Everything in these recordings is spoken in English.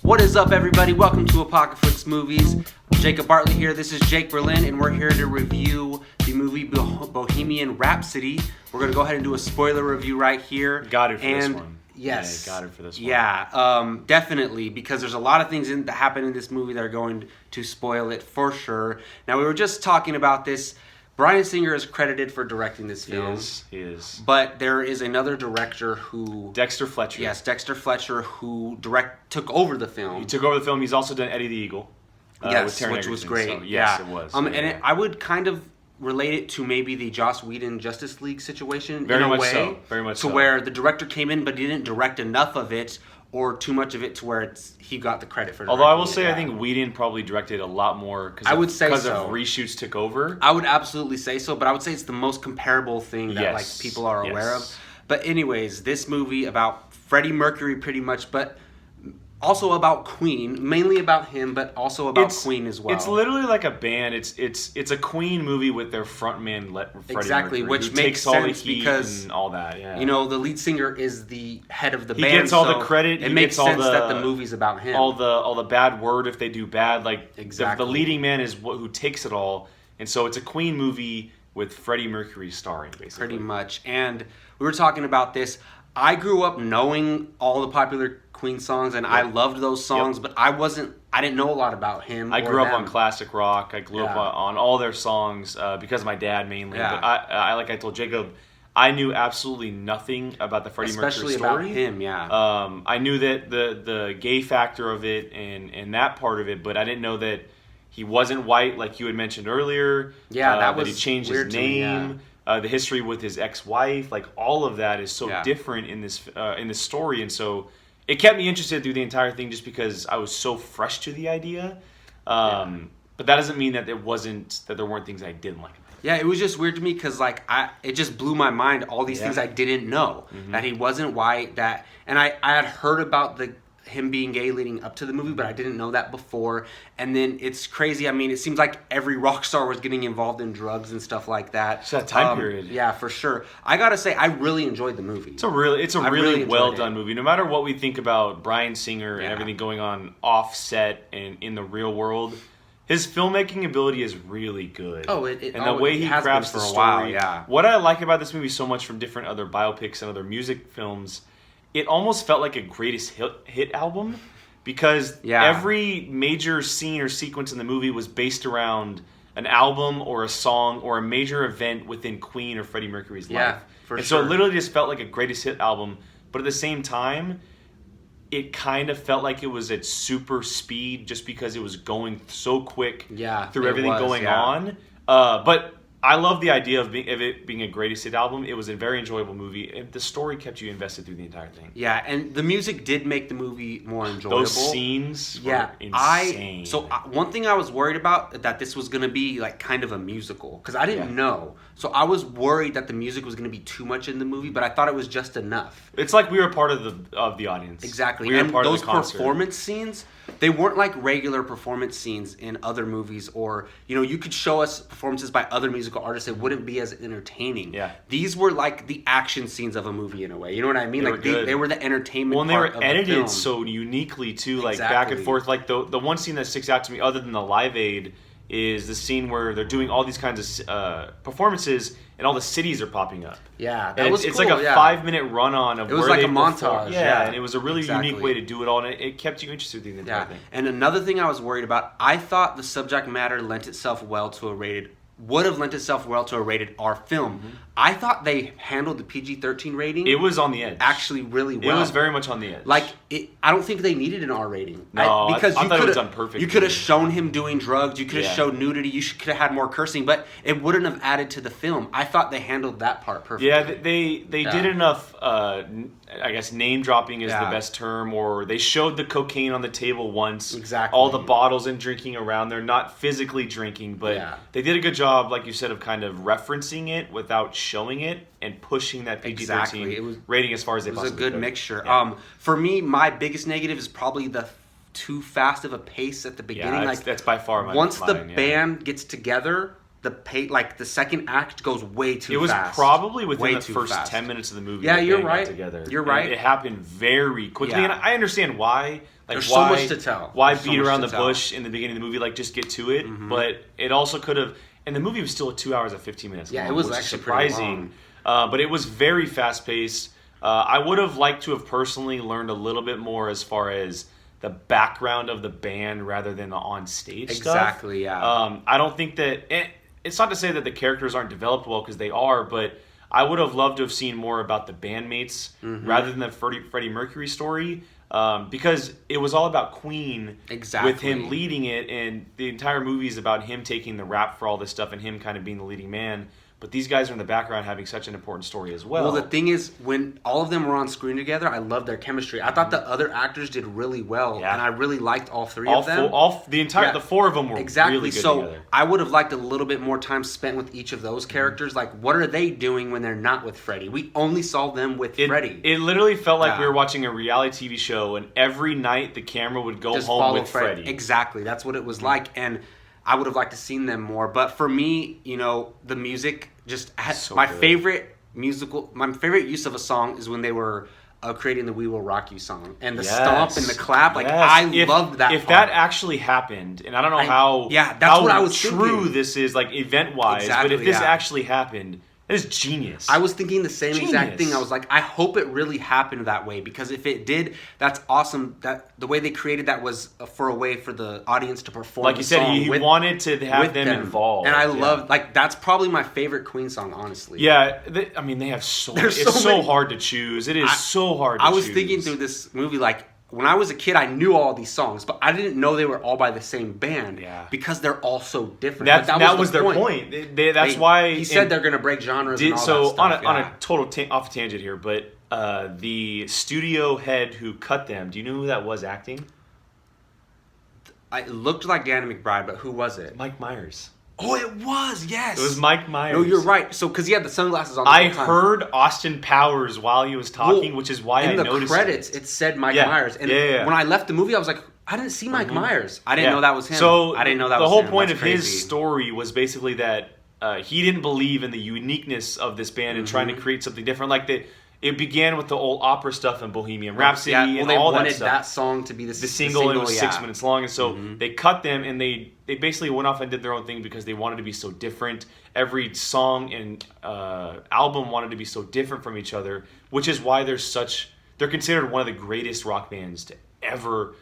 What is up, everybody? Welcome to Apocalypse Movies. Jacob Bartley here. This is Jake Berlin, and we're here to review the movie Bohemian Rhapsody. We're going to go ahead and do a spoiler review right here. Got it for this one. Yes. Yeah, got it for this one. Yeah, definitely, because there's a lot of things that happen in this movie that are going to spoil it for sure. Now, we were just talking about this. Bryan Singer is credited for directing this film. He is. But there is another director who... Dexter Fletcher. Yes, Dexter Fletcher, who took over the film. He took over the film. He's also done Eddie the Eagle. Yes, which was great. So, yes, it was. I would kind of relate it to maybe the Joss Whedon Justice League situation Very in a much way. so. Very much so. To where the director came in, but he didn't direct enough of it, or too much of it to where he got the credit for it. Although I will say, I think Whedon probably directed a lot more because of reshoots took over. I would absolutely say so, but I would say it's the most comparable thing that people are aware of. But anyways, this movie about Freddie Mercury pretty much, but also about Queen, mainly about him, but also about Queen as well. It's literally like a band. It's a Queen movie with their frontman Freddie Mercury, which makes sense because and all that. Yeah. You know, the lead singer is the head of the band. He gets all the credit. It makes sense that the movie's about him. All the bad word if they do bad. Like exactly. The leading man is who takes it all, and so it's a Queen movie with Freddie Mercury starring, basically. Pretty much. And we were talking about this. I grew up knowing all the popular Queen songs, and I loved those songs, but I didn't know a lot about him. I grew up on classic rock. I grew up on all their songs because of my dad mainly. Yeah. But I like I told Jacob, I knew absolutely nothing about the Freddie Mercury story. Especially about him, yeah. I knew that the gay factor of it and that part of it, but I didn't know that he wasn't white, like you had mentioned earlier. Yeah, that he changed his name. The history with his ex-wife, like all of that is so different in this story, and so it kept me interested through the entire thing just because I was so fresh to the idea. But that doesn't mean that there weren't things I didn't like. Yeah, it was just weird to me because it just blew my mind. All these things I didn't know, that he wasn't white, and I had heard about him being gay leading up to the movie, but I didn't know that before. And then it's crazy. I mean, it seems like every rock star was getting involved in drugs and stuff like that. It's that time period. Yeah, for sure. I gotta say, I really enjoyed the movie. It's a really well done movie. No matter what we think about Bryan Singer and everything going on off set and in the real world, his filmmaking ability is really good. And the way he crafts the story. While, What I like about this movie so much from different other biopics and other music films, it almost felt like a greatest hit album because every major scene or sequence in the movie was based around an album or a song or a major event within Queen or Freddie Mercury's life. So it literally just felt like a greatest hit album, but at the same time, it kind of felt like it was at super speed just because it was going so quick through everything going on. But I love the idea of it being a greatest hit album. It was a very enjoyable movie, and the story kept you invested through the entire thing. Yeah, and the music did make the movie more enjoyable. Those scenes were insane. One thing I was worried about, that this was going to be like kind of a musical, because I didn't know. So I was worried that the music was going to be too much in the movie, but I thought it was just enough. It's like we were part of the audience. Exactly. We were part those of the concert. Performance scenes, they weren't like regular performance scenes in other movies, or you could show us performances by other musical artists that wouldn't be as entertaining. Yeah. These were like the action scenes of a movie in a way. You know what I mean? They were the entertainment part of the film. Well, and they were edited so uniquely too, like back and forth. Like the one scene that sticks out to me, other than the Live Aid, is the scene where they're doing all these kinds of performances and all the cities are popping up. Yeah, that was cool. It's like a 5-minute run-on of it was like a montage. Yeah, and it was a really unique way to do it all, and it kept you interested in the entire thing. And another thing I was worried about, I thought the subject matter would have lent itself well to a rated R film. I thought they handled the PG-13 rating. It was on the edge. Actually, really well. It was very much on the edge. I don't think they needed an R rating. No, I thought it was done perfectly. You could have shown him doing drugs. You could have showed nudity. You could have had more cursing, but it wouldn't have added to the film. I thought they handled that part perfectly. Yeah, they did enough. I guess name dropping is the best term. Or they showed the cocaine on the table once. Exactly. All the bottles and drinking around. They're not physically drinking, but they did a good job, like you said, of kind of referencing it without showing it and pushing that PG-13 rating as far as they possibly could. It was a good mixture. Yeah. For me, my biggest negative is probably the too fast of a pace at the beginning. Yeah, that's by far my once the band gets together, the second act goes way too fast. It was probably within the first 10 minutes of the movie. Yeah, you're right. Together. You're right. It happened very quickly, and I understand why. Like, there's why, so much to tell. Why There's beat so around much the to bush in the beginning of the movie? Like, just get to it. But it also could have. And the movie was still 2 hours and 15 minutes long. Yeah, it was which actually is surprising. But it was very fast paced. I would have liked to have personally learned a little bit more as far as the background of the band rather than the on stage stuff. Exactly. Yeah. I don't think that. It's not to say that the characters aren't developed well, because they are, but I would have loved to have seen more about the bandmates rather than the Freddie Mercury story, because it was all about Queen with him leading it, and the entire movie is about him taking the rap for all this stuff and him kind of being the leading man. But these guys are in the background having such an important story as well. Well, the thing is, when all of them were on screen together, I loved their chemistry. I thought the other actors did really well, and I really liked all three of them. The four of them were really good together. I would have liked a little bit more time spent with each of those characters. Like, what are they doing when they're not with Freddie? We only saw them with Freddie. It literally felt like we were watching a reality TV show, and every night the camera would go home with Freddie. Exactly, that's what it was like, and I would have liked to seen them more. But for me, the music just favorite use of a song is when they were creating the "We Will Rock You" song, and the stomp and the clap. Like, I loved that. If that actually happened, and I don't know how what I was true thinking. This is, like, event wise, but if this actually happened. That is genius. I was thinking the same exact thing. I was like, I hope it really happened that way, because if it did, that's awesome. That the way they created that was for a way for the audience to perform. Like you said, he wanted to have them involved, and I love, like, that's probably my favorite Queen song, honestly. Yeah, they have so. It's so so hard to choose. It is so hard. I was thinking through this movie, like, when I was a kid, I knew all these songs, but I didn't know they were all by the same band. Yeah. Because they're all so different. That was their point. That's why he said they're going to break genres. And all that stuff. On a total off tangent here, but the studio head who cut them, do you know who that was acting? It looked like Danny McBride, but who was it? Mike Myers. Oh, it was, yes. It was Mike Myers. No, you're right. So, because he had the sunglasses on the whole time. I heard Austin Powers while he was talking, which is why I noticed it. In the credits, it said Mike Myers. And when I left the movie, I was like, I didn't see Mike Myers. I didn't know that was him. So, I didn't know that was him. The whole point of his story was basically that he didn't believe in the uniqueness of this band and trying to create something different. Like, it began with the old opera stuff and Bohemian Rhapsody and all that stuff. They wanted that song to be the single. It was 6 minutes long. And so they cut them, and they basically went off and did their own thing because they wanted to be so different. Every song and album wanted to be so different from each other, which is why they're considered one of the greatest rock bands to ever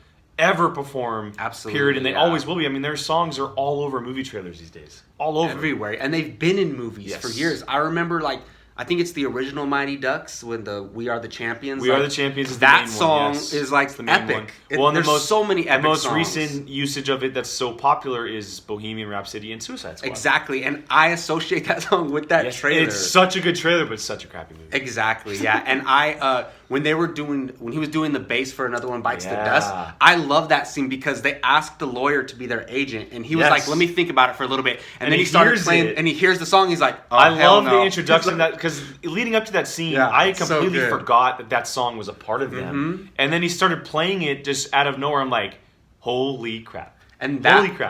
perform. Absolutely. Period. And they always will be. I mean, their songs are all over movie trailers these days. All over. Everywhere. And they've been in movies for years. I remember, like, I think it's the original Mighty Ducks with the "We Are the Champions." "We Are the Champions" is the that main song one, yes. is like the main epic. Well, there's so many epic songs. The most recent usage of it that's so popular is "Bohemian Rhapsody" and "Suicide Squad." Exactly, and I associate that song with that trailer. It's such a good trailer, but it's such a crappy movie. Exactly, yeah. And I, when he was doing the bass for Another One Bites the Dust, I love that scene because they asked the lawyer to be their agent, and he was like, "Let me think about it for a little bit," and then he started playing, and he hears the song. He's like, "Oh, I love the introduction of that, because leading up to that scene, I completely forgot that song was a part of them, and then he started playing it just out of nowhere. I'm like, holy crap! And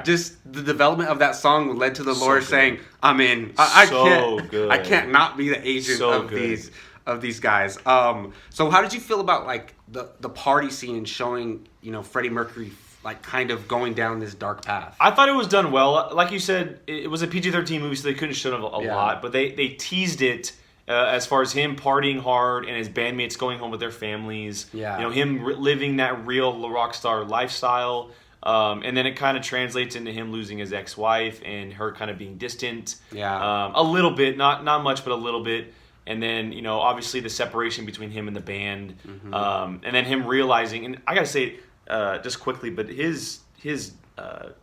just the development of that song led to the lawyer saying, "I'm in. I can't not be the agent of these guys." So how did you feel about, like, the party scene showing, Freddie Mercury, like, kind of going down this dark path? I thought it was done well. Like you said, it was a PG-13 movie, so they couldn't show a lot, but they teased it. As far as him partying hard and his bandmates going home with their families, him living that real rock star lifestyle, and then it kind of translates into him losing his ex-wife and her kind of being distant, a little bit, not much, but a little bit, and then obviously the separation between him and the band, and then him realizing, and I gotta say just quickly, but his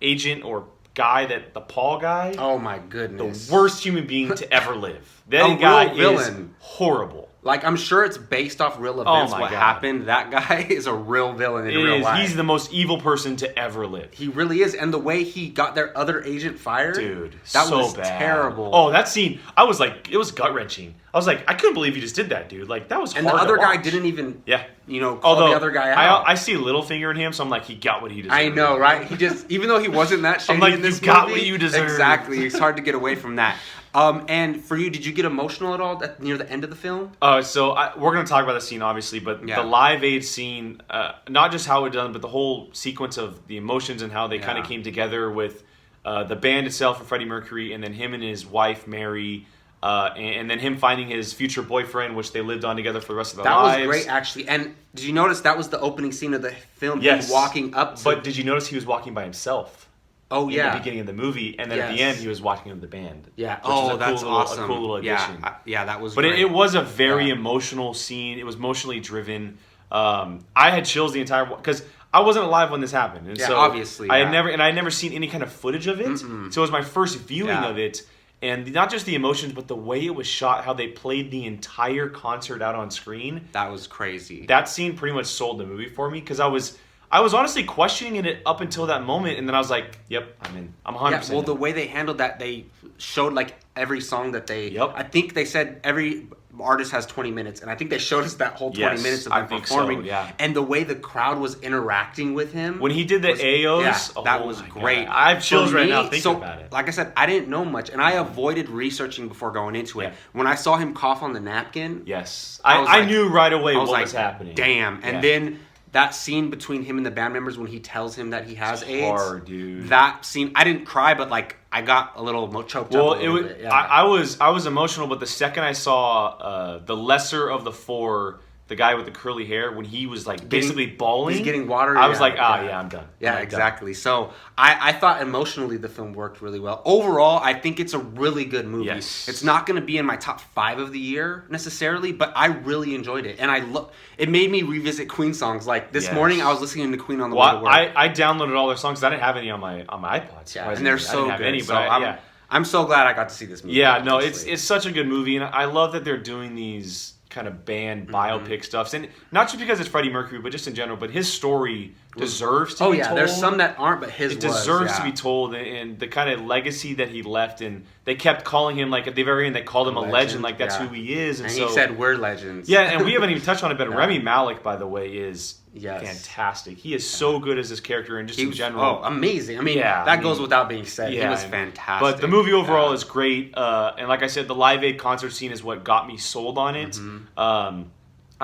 agent or guy, the Paul guy. Oh my goodness! The worst human being to ever live. That guy is horrible. Like, I'm sure it's based off real events. Happened. That guy is a real villain in real life. He's the most evil person to ever live. He really is. And the way he got their other agent fired, dude, that so was bad. Terrible. Oh, that scene! I was like, it was gut wrenching. I was like, I couldn't believe you just did that, dude. Like, that was hard. And the other guy watch. didn't even, yeah, call the other guy out. I see Littlefinger in him, so I'm like, he got what he deserved. I know, right? He just, even though he wasn't that shady I'm like, in this you got movie, what you deserve. Exactly. It's hard to get away from that. And for you, did you get emotional at all near the end of the film? So we're going to talk about the scene, obviously, but the Live Aid scene, not just how it done, but the whole sequence of the emotions and how they kind of came together with the band itself and Freddie Mercury, and then him and his wife, Mary, and then him finding his future boyfriend, which they lived on together for the rest of their lives. That was great, actually. And did you notice that was the opening scene of the film? Yes. Him walking up to... But did you notice he was walking by himself? Oh, yeah. In the beginning of the movie, and then at the end, he was walking with the band. Yeah. That's awesome. A cool little addition. Yeah, that was But great. it was a very emotional scene. It was emotionally driven. I had chills the entire... Because I wasn't alive when this happened. And so obviously. I had never seen any kind of footage of it. Mm-mm. So it was my first viewing of it. And not just the emotions, but the way it was shot, how they played the entire concert out on screen. That was crazy. That scene pretty much sold the movie for me, because I was honestly questioning it up until that moment, and then I was like, yep, I'm in. I'm 100%. Yeah, well, the way they handled that, they showed like every song that they... Yep. I think they said every artist has 20 minutes, and I think they showed us that whole 20 minutes of them performing. So, yeah. And the way the crowd was interacting with him. When he did the AOs, that was great. God. I have chills right now thinking about it. Like I said, I didn't know much, and I avoided researching before going into it. Yeah. When I saw him cough on the napkin... Yes. I knew right away what was happening. Damn. And then... That scene between him and the band members when he tells him that he has AIDS. Hard, dude. That scene, I didn't cry, but like I got a little choked up a little bit. Yeah. I was emotional, but the second I saw the lesser of the four, the guy with the curly hair, when he was like basically bawling, he's getting water. I was like, I'm done. Yeah, exactly. So I thought emotionally the film worked really well. Overall, I think it's a really good movie. Yes. It's not going to be in my top 5 of the year necessarily, but I really enjoyed it, and it made me revisit Queen songs. Like this morning, I was listening to Queen on the way to work. I downloaded all their songs. I didn't have any on my iPods. Yeah, and they're so good. I'm so glad I got to see this movie. Yeah, no, it's such a good movie, and I love that they're doing these kind of band biopic stuffs, and not just because it's Freddie Mercury, but just in general. But his story deserves to be told. There's some that aren't, but his deserves to be told, and the kind of legacy that he left. And they kept calling him, like at the very end, they called him a legend, like that's who he is. And so he said we're legends. Yeah, and we haven't even touched on it, but Rami Malek, by the way, is fantastic. He is so good as his character, and just in general, amazing. I mean, that goes without being said. Yeah, he was fantastic. But the movie overall is great, and like I said, the Live Aid concert scene is what got me sold on it.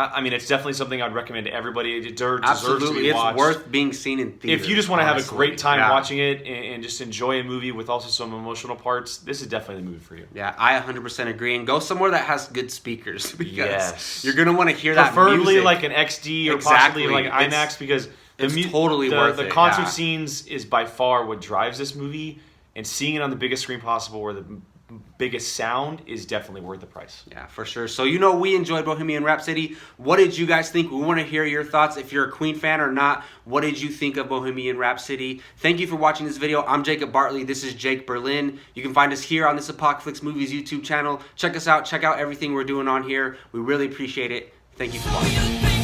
I mean, it's definitely something I'd recommend to everybody. It deserves to be watched. It's worth being seen in theaters. If you just want to have a great time watching it and just enjoy a movie with also some emotional parts, this is definitely the movie for you. Yeah, I 100% agree. And go somewhere that has good speakers, because you're going to want to hear that preferably music. like an XD or possibly like IMAX, because it's totally worth it. The concert scenes is by far what drives this movie, and seeing it on the biggest screen possible where the biggest sound is definitely worth the price. Yeah, for sure. So we enjoyed Bohemian Rhapsody. What did you guys think? We want to hear your thoughts. If you're a Queen fan or not, what did you think of Bohemian Rhapsody? Thank you for watching this video. I'm Jacob Bartley. This is Jake Berlin. You can find us here on this Apocalypse Movies YouTube channel. Check us out. Check out everything we're doing on here. We really appreciate it. Thank you for watching.